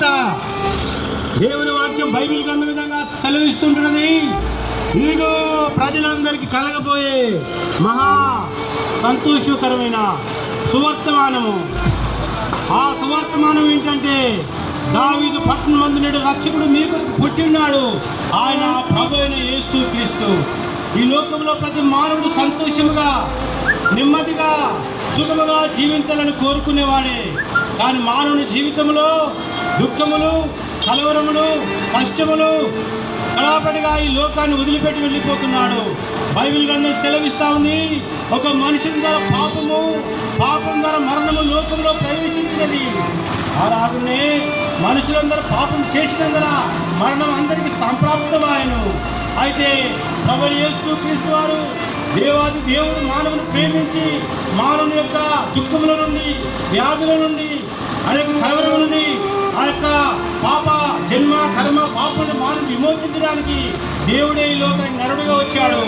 సువార్త. దేవుని వాక్యం బైబిల్ గ్రంథం విధంగా సెలవిస్తుంటున్నది. ఇదిగో ప్రజలందరికీ కలగబోయే మహా సంతోషకరమైన సువర్తమానము. ఆ సువర్తమానం ఏంటంటే, దావీదు పట్టణమందు నేడు రక్షకుడు మీకు పుట్టినాడు, ఆయన ప్రభు అయిన యేసు క్రీస్తు. ఈ లోకంలో ప్రతి మానవుడు సంతోషముగా, నెమ్మదిగా, సుఖముగా జీవించాలని కోరుకునేవాడే. కానీ మానవుని జీవితంలో దుఃఖములు, కలవరములు, కష్టములు కడాపడిగా ఈ లోకాన్ని వదిలిపెట్టి వెళ్ళిపోతున్నాడు. బైబిల్ గ్రంథం సెలవిస్తా ఉంది, ఒక మనుషుని ద్వారా పాపం ద్వారా మరణము లోకంలో ప్రవేశించినది. అలాగనే మనుషులందరూ పాపం చేసినందున మరణం అందరికీ సంప్రాప్తమాయను. అయితే ప్రభువు యేసు క్రీస్తు వారు దేవాది దేవుడు మానవుని ప్రేమించి మానవుని యొక్క దుఃఖముల నుండి, వ్యాధుల నుండి, అనేక కలవరం నుండి, ఆ యొక్క పాప జన్మ కర్మ పాపను మానవుని విమోచించడానికి దేవుడే ఈ లోకానికి నరుడుగా వచ్చాడు.